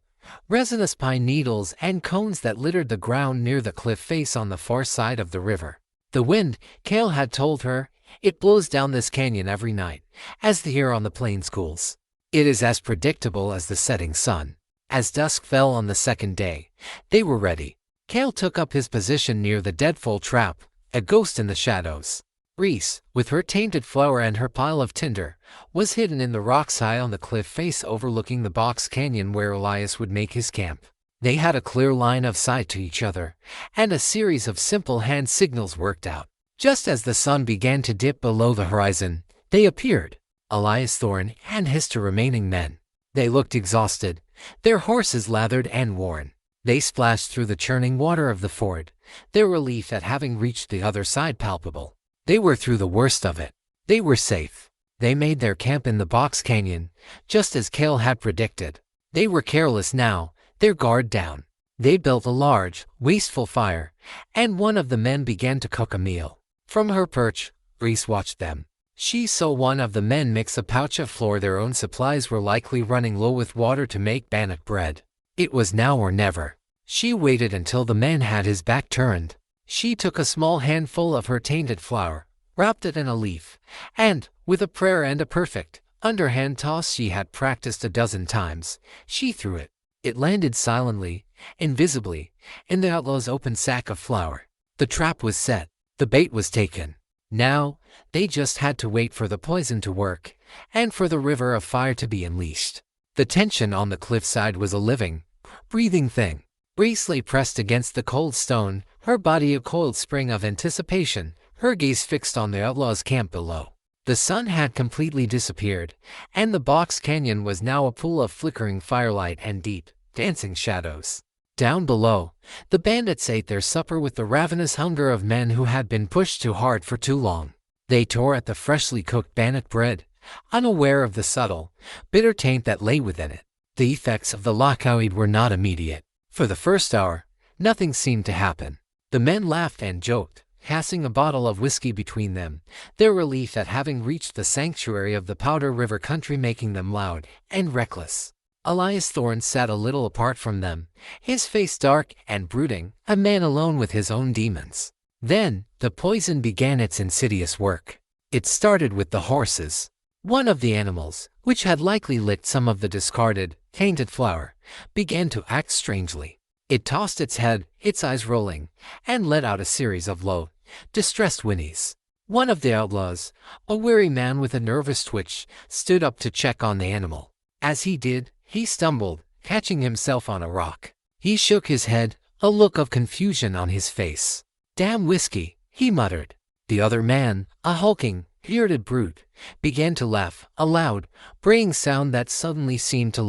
resinous pine needles and cones that littered the ground near the cliff face on the far side of the river. The wind, Cale had told her, it blows down this canyon every night, as the air on the plains cools. It is as predictable as the setting sun. As dusk fell on the second day, they were ready. Cale took up his position near the deadfall trap, a ghost in the shadows. Reese, with her tainted flour and her pile of tinder, was hidden in the rocks high on the cliff face overlooking the box canyon where Elias would make his camp. They had a clear line of sight to each other, and a series of simple hand signals worked out. Just as the sun began to dip below the horizon, they appeared, Elias Thorne and his two remaining men. They looked exhausted, their horses lathered and worn. They splashed through the churning water of the ford, their relief at having reached the other side palpable. They were through the worst of it. They were safe. They made their camp in the box canyon, just as Cale had predicted. They were careless now, their guard down. They built a large, wasteful fire, and one of the men began to cook a meal. From her perch, Reese watched them. She saw one of the men mix a pouch of flour. Their own supplies were likely running low with water to make bannock bread. It was now or never. She waited until the man had his back turned. She took a small handful of her tainted flour, wrapped it in a leaf, and, with a prayer and a perfect, underhand toss she had practiced a dozen times, she threw it. It landed silently, invisibly, in the outlaw's open sack of flour. The trap was set. The bait was taken. Now, they just had to wait for the poison to work, and for the river of fire to be unleashed. The tension on the cliffside was a living, breathing thing. Reese lay pressed against the cold stone, her body a coiled spring of anticipation, her gaze fixed on the outlaw's camp below. The sun had completely disappeared, and the box canyon was now a pool of flickering firelight and deep, dancing shadows. Down below, the bandits ate their supper with the ravenous hunger of men who had been pushed too hard for too long. They tore at the freshly cooked bannock bread, unaware of the subtle, bitter taint that lay within it. The effects of the lawmen were not immediate. For the first hour, nothing seemed to happen. The men laughed and joked, passing a bottle of whiskey between them, their relief at having reached the sanctuary of the Powder River country making them loud and reckless. Elias Thorne sat a little apart from them, his face dark and brooding, a man alone with his own demons. Then, the poison began its insidious work. It started with the horses. One of the animals, which had likely licked some of the discarded, tainted flour, began to act strangely. It tossed its head, its eyes rolling, and let out a series of low, distressed whinnies. One of the outlaws, a weary man with a nervous twitch, stood up to check on the animal. As he did, he stumbled, catching himself on a rock. He shook his head, a look of confusion on his face. "Damn whiskey," he muttered. The other man, a hulking, bearded brute, began to laugh, a loud, braying sound that suddenly seemed too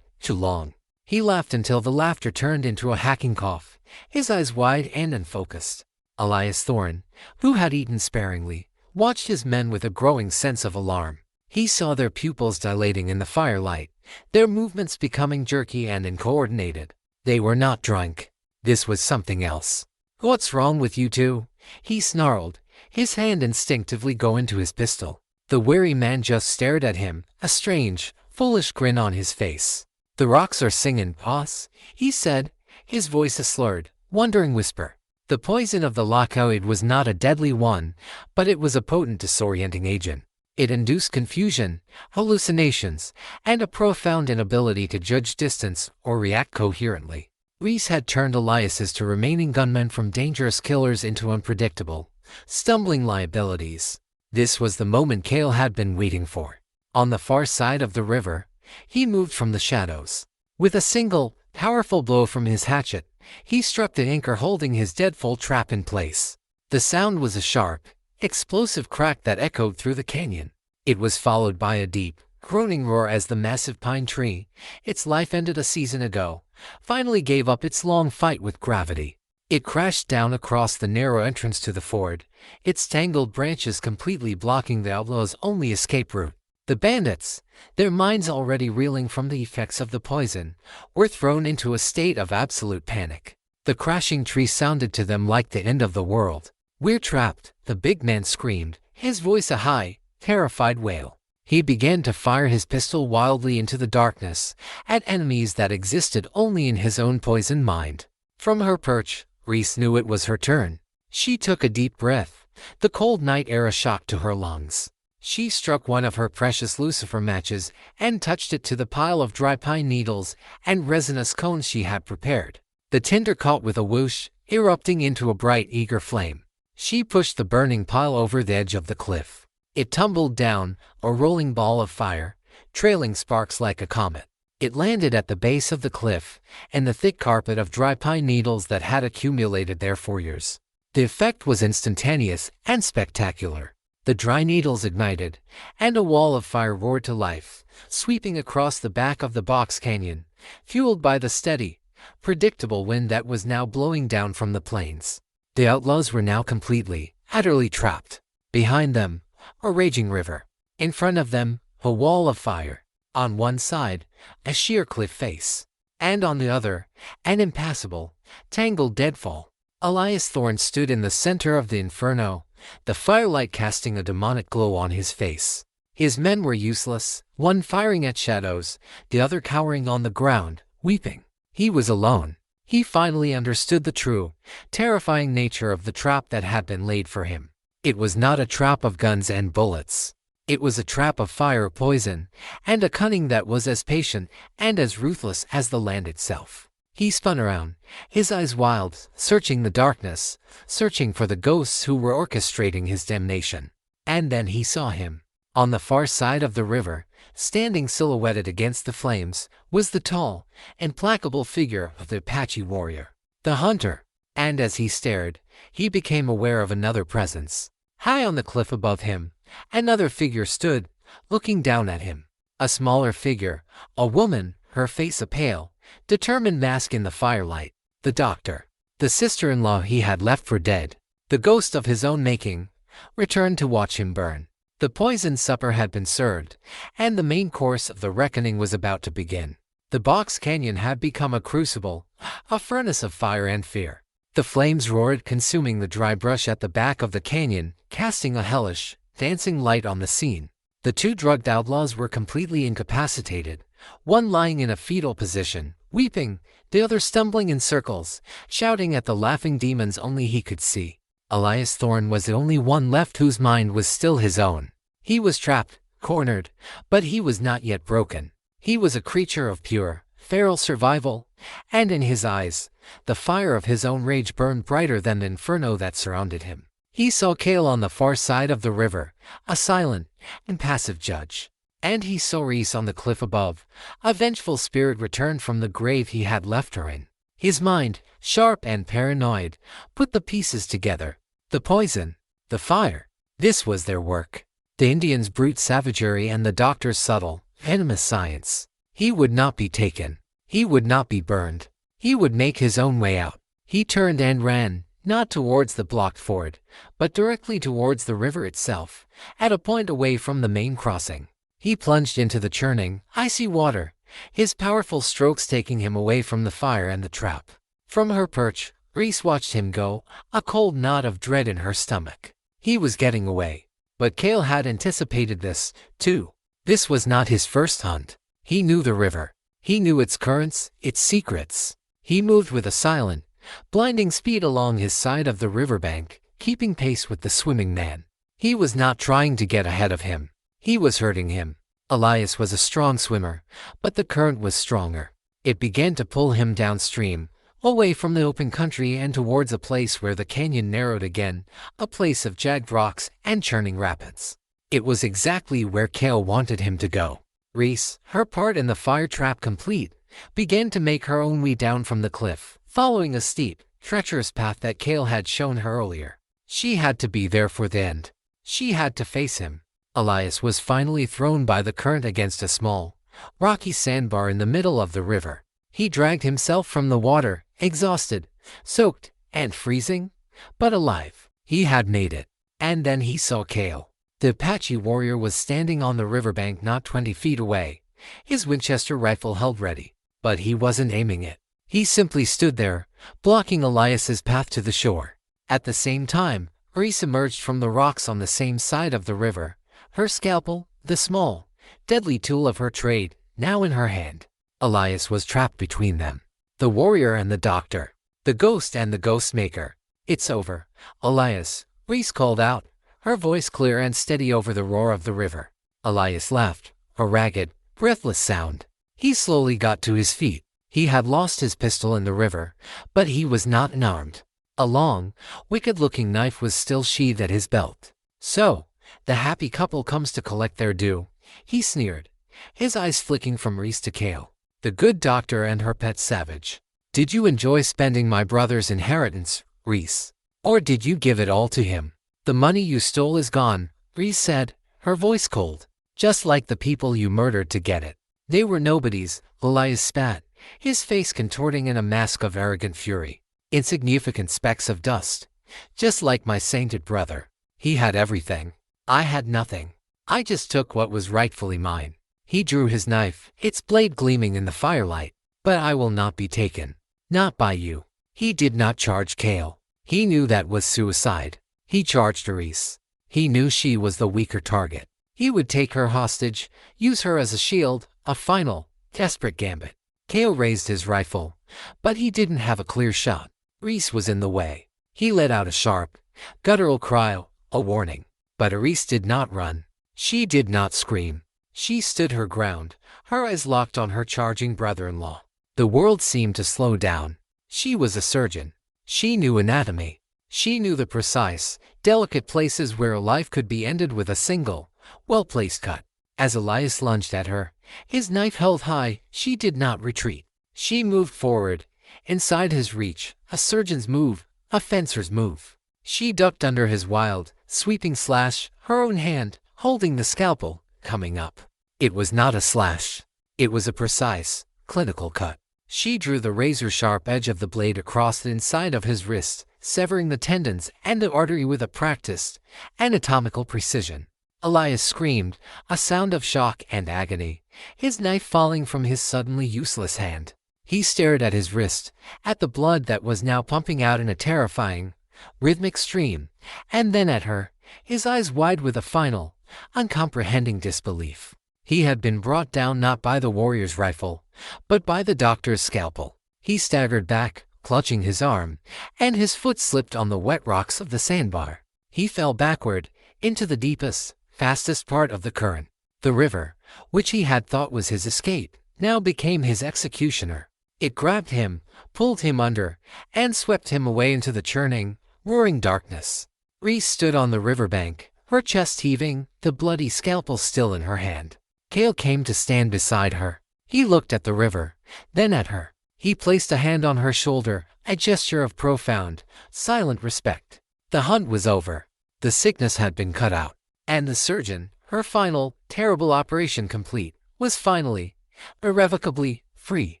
long. He laughed until the laughter turned into a hacking cough, his eyes wide and unfocused. Elias Thorne, who had eaten sparingly, watched his men with a growing sense of alarm. He saw their pupils dilating in the firelight, their movements becoming jerky and uncoordinated. They were not drunk. This was something else. "What's wrong with you two?" he snarled, his hand instinctively going to his pistol. The weary man just stared at him, a strange, foolish grin on his face. "The rocks are singing, boss," he said, his voice a slurred, wondering whisper. The poison of the lawmen was not a deadly one, but it was a potent disorienting agent. It induced confusion, hallucinations, and a profound inability to judge distance or react coherently. Reese had turned Elias's two remaining gunmen from dangerous killers into unpredictable, stumbling liabilities. This was the moment Cale had been waiting for. On the far side of the river, he moved from the shadows. With a single, powerful blow from his hatchet, he struck the anchor holding his deadfall trap in place. The sound was a sharp, explosive crack that echoed through the canyon. It was followed by a deep, groaning roar as the massive pine tree, its life ended a season ago, finally gave up its long fight with gravity. It crashed down across the narrow entrance to the ford, its tangled branches completely blocking the outlaws' only escape route. The bandits, their minds already reeling from the effects of the poison, were thrown into a state of absolute panic. The crashing tree sounded to them like the end of the world. "We're trapped," the big man screamed, his voice a high, terrified wail. He began to fire his pistol wildly into the darkness, at enemies that existed only in his own poisoned mind. From her perch, Reese knew it was her turn. She took a deep breath, the cold night air a shock to her lungs. She struck one of her precious lucifer matches and touched it to the pile of dry pine needles and resinous cones she had prepared. The tinder caught with a whoosh, erupting into a bright, eager flame. She pushed the burning pile over the edge of the cliff. It tumbled down, a rolling ball of fire, trailing sparks like a comet. It landed at the base of the cliff, and the thick carpet of dry pine needles that had accumulated there for years. The effect was instantaneous and spectacular. The dry needles ignited, and a wall of fire roared to life, sweeping across the back of the box canyon, fueled by the steady, predictable wind that was now blowing down from the plains. The outlaws were now completely, utterly trapped. Behind them, a raging river. In front of them, a wall of fire. On one side, a sheer cliff face. And on the other, an impassable, tangled deadfall. Elias Thorne stood in the center of the inferno, the firelight casting a demonic glow on his face. His men were useless, one firing at shadows, the other cowering on the ground, weeping. He was alone. He finally understood the true, terrifying nature of the trap that had been laid for him. It was not a trap of guns and bullets. It was a trap of fire, poison, and a cunning that was as patient and as ruthless as the land itself. He spun around, his eyes wild, searching the darkness, searching for the ghosts who were orchestrating his damnation. And then he saw him. On the far side of the river, standing silhouetted against the flames, was the tall, implacable figure of the Apache warrior, the hunter. And as he stared, he became aware of another presence. High on the cliff above him, another figure stood, looking down at him. A smaller figure, a woman, her face a pale, determined mask in the firelight. The doctor, the sister-in-law he had left for dead, the ghost of his own making, returned to watch him burn. The poisoned supper had been served, and the main course of the reckoning was about to begin. The box canyon had become a crucible, a furnace of fire and fear. The flames roared, consuming the dry brush at the back of the canyon, casting a hellish, dancing light on the scene. The two drugged outlaws were completely incapacitated, one lying in a fetal position, weeping, the other stumbling in circles, shouting at the laughing demons only he could see. Elias Thorne was the only one left whose mind was still his own. He was trapped, cornered, but he was not yet broken. He was a creature of pure, feral survival, and in his eyes, the fire of his own rage burned brighter than the inferno that surrounded him. He saw Cale on the far side of the river, a silent, impassive judge. And he saw Reese on the cliff above, a vengeful spirit returned from the grave he had left her in. His mind, sharp and paranoid, put the pieces together. The poison, the fire. This was their work. The Indian's brute savagery and the doctor's subtle, venomous science. He would not be taken. He would not be burned. He would make his own way out. He turned and ran, not towards the blocked ford, but directly towards the river itself, at a point away from the main crossing. He plunged into the churning, icy water, his powerful strokes taking him away from the fire and the trap. From her perch, Reese watched him go, a cold knot of dread in her stomach. He was getting away. But Cale had anticipated this, too. This was not his first hunt. He knew the river. He knew its currents, its secrets. He moved with a silent, blinding speed along his side of the riverbank, keeping pace with the swimming man. He was not trying to get ahead of him. He was hurting him. Elias was a strong swimmer, but the current was stronger. It began to pull him downstream, away from the open country and towards a place where the canyon narrowed again, a place of jagged rocks and churning rapids. It was exactly where Cale wanted him to go. Reese, her part in the fire trap complete, began to make her own way down from the cliff, following a steep, treacherous path that Cale had shown her earlier. She had to be there for the end. She had to face him. Elias was finally thrown by the current against a small, rocky sandbar in the middle of the river. He dragged himself from the water, exhausted, soaked, and freezing, but alive. He had made it. And then he saw Cale. The Apache warrior was standing on the riverbank not 20 feet away, his Winchester rifle held ready. But he wasn't aiming it. He simply stood there, blocking Elias's path to the shore. At the same time, Reese emerged from the rocks on the same side of the river, her scalpel, the small, deadly tool of her trade, now in her hand. Elias was trapped between them. The warrior and the doctor. The ghost and the ghost maker. "It's over, Elias," Reese called out, her voice clear and steady over the roar of the river. Elias laughed, a ragged, breathless sound. He slowly got to his feet. He had lost his pistol in the river, but he was not unarmed. A long, wicked-looking knife was still sheathed at his belt. "So, the happy couple comes to collect their due," he sneered, his eyes flicking from Reese to Cale. "The good doctor and her pet savage. Did you enjoy spending my brother's inheritance, Reese? Or did you give it all to him?" "The money you stole is gone," Reese said, her voice cold. "Just like the people you murdered to get it. They were nobodies," Elias spat, his face contorting in a mask of arrogant fury. "Insignificant specks of dust. Just like my sainted brother. He had everything. I had nothing. I just took what was rightfully mine." He drew his knife, its blade gleaming in the firelight. "But I will not be taken. Not by you." He did not charge Cale. He knew that was suicide. He charged Reese. He knew she was the weaker target. He would take her hostage, use her as a shield, a final, desperate gambit. Cale raised his rifle, but he didn't have a clear shot. Reese was in the way. He let out a sharp, guttural cry, a warning. But Reese did not run. She did not scream. She stood her ground, her eyes locked on her charging brother-in-law. The world seemed to slow down. She was a surgeon. She knew anatomy. She knew the precise, delicate places where a life could be ended with a single, well-placed cut. As Elias lunged at her, his knife held high, she did not retreat. She moved forward, inside his reach, a surgeon's move, a fencer's move. She ducked under his wild, sweeping slash, her own hand, holding the scalpel, coming up. It was not a slash. It was a precise, clinical cut. She drew the razor-sharp edge of the blade across the inside of his wrist, severing the tendons and the artery with a practiced, anatomical precision. Elias screamed, a sound of shock and agony, his knife falling from his suddenly useless hand. He stared at his wrist, at the blood that was now pumping out in a terrifying, rhythmic stream, and then at her, his eyes wide with a final, uncomprehending disbelief. He had been brought down not by the warrior's rifle, but by the doctor's scalpel. He staggered back, clutching his arm, and his foot slipped on the wet rocks of the sandbar. He fell backward, into the deepest, fastest part of the current. The river, which he had thought was his escape, now became his executioner. It grabbed him, pulled him under, and swept him away into the churning, roaring darkness. Reese stood on the riverbank, her chest heaving, the bloody scalpel still in her hand. Cale came to stand beside her. He looked at the river, then at her. He placed a hand on her shoulder, a gesture of profound, silent respect. The hunt was over. The sickness had been cut out. And the surgeon, her final, terrible operation complete, was finally, irrevocably, free.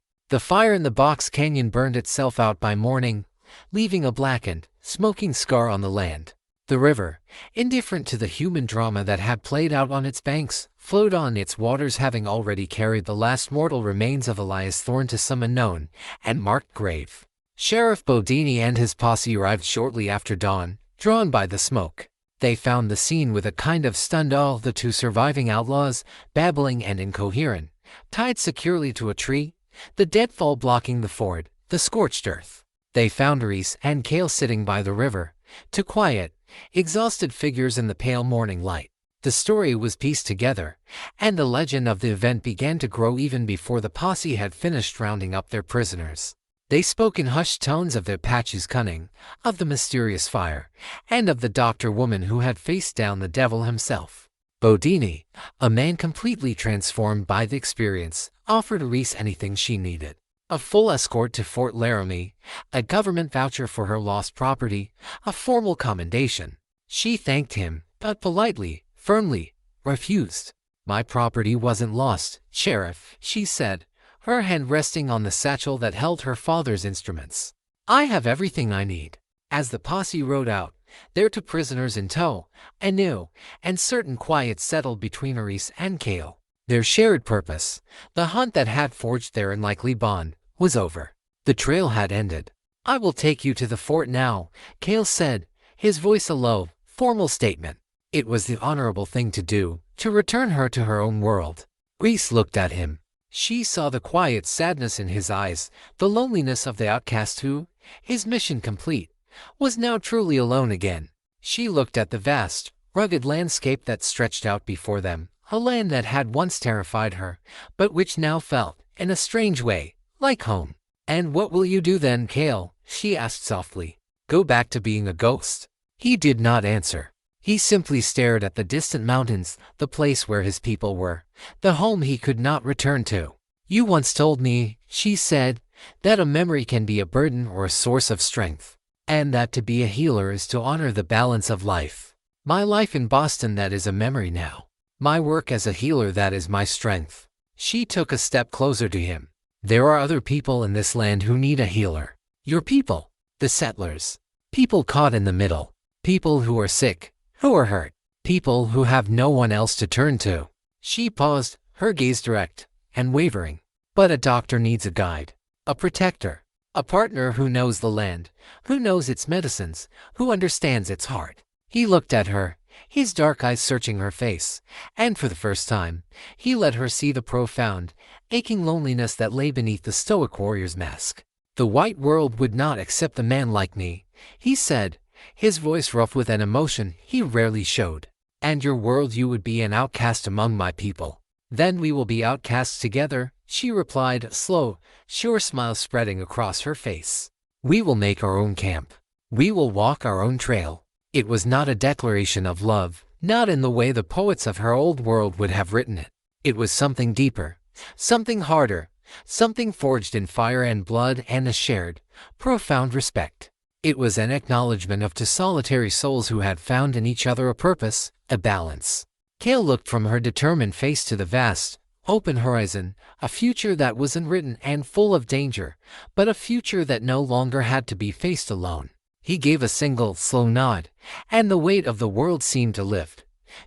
The fire in the box canyon burned itself out by morning, leaving a blackened, smoking scar on the land. The river, indifferent to the human drama that had played out on its banks, flowed on its waters, having already carried the last mortal remains of Elias Thorne to some unknown and marked grave. Sheriff Bodini and his posse arrived shortly after dawn, drawn by the smoke. They found the scene with a kind of stunned awe, the two surviving outlaws, babbling and incoherent, tied securely to a tree, the deadfall blocking the ford, the scorched earth. They found Reese and Cale sitting by the river, two quiet, exhausted figures in the pale morning light. The story was pieced together, and the legend of the event began to grow even before the posse had finished rounding up their prisoners. They spoke in hushed tones of the Apache's cunning, of the mysterious fire, and of the doctor woman who had faced down the devil himself. Bodini, a man completely transformed by the experience, offered Reese anything she needed. A full escort to Fort Laramie, a government voucher for her lost property, a formal commendation. She thanked him, but politely, firmly, refused. "My property wasn't lost, Sheriff," she said, her hand resting on the satchel that held her father's instruments. "I have everything I need." As the posse rode out, their two prisoners in tow, a new and certain quiet settled between Reese and Cale. Their shared purpose, the hunt that had forged their unlikely bond, was over. The trail had ended. "I will take you to the fort now," Cale said, his voice a low, formal statement. It was the honorable thing to do, to return her to her own world. Reese looked at him. She saw the quiet sadness in his eyes, the loneliness of the outcast who, his mission complete, was now truly alone again. She looked at the vast, rugged landscape that stretched out before them, a land that had once terrified her, but which now felt, in a strange way, like home. "And what will you do then, Cale?" she asked softly. "Go back to being a ghost?" He did not answer. He simply stared at the distant mountains, the place where his people were, the home he could not return to. "You once told me," she said, "that a memory can be a burden or a source of strength, and that to be a healer is to honor the balance of life. My life in Boston, that is a memory now. My work as a healer, that is my strength." She took a step closer to him. "There are other people in this land who need a healer. Your people, the settlers. People caught in the middle. People who are sick, who are hurt. People who have no one else to turn to." She paused, her gaze direct and wavering. "But a doctor needs a guide, a protector, a partner who knows the land, who knows its medicines, who understands its heart." He looked at her, his dark eyes searching her face, and for the first time, he let her see the profound, aching loneliness that lay beneath the stoic warrior's mask. "The white world would not accept a man like me," he said, his voice rough with an emotion he rarely showed. "And your world, you would be an outcast among my people." "Then we will be outcasts together," she replied, a slow, sure smile spreading across her face. "We will make our own camp. We will walk our own trail." It was not a declaration of love, not in the way the poets of her old world would have written it. It was something deeper, something harder, something forged in fire and blood and a shared, profound respect. It was an acknowledgement of two solitary souls who had found in each other a purpose, a balance. Cale looked from her determined face to the vast, open horizon, a future that was unwritten and full of danger, but a future that no longer had to be faced alone. He gave a single, slow nod, and the weight of the world seemed to lift,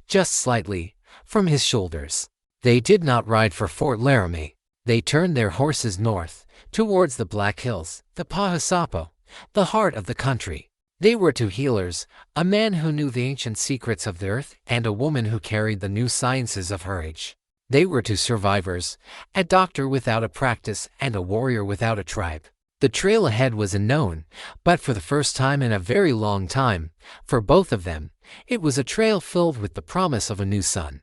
just slightly, from his shoulders. They did not ride for Fort Laramie. They turned their horses north, towards the Black Hills, the Pahasapo, the heart of the country. They were two healers, a man who knew the ancient secrets of the earth and a woman who carried the new sciences of her age. They were two survivors, a doctor without a practice and a warrior without a tribe. The trail ahead was unknown, but for the first time in a very long time, for both of them, it was a trail filled with the promise of a new sun.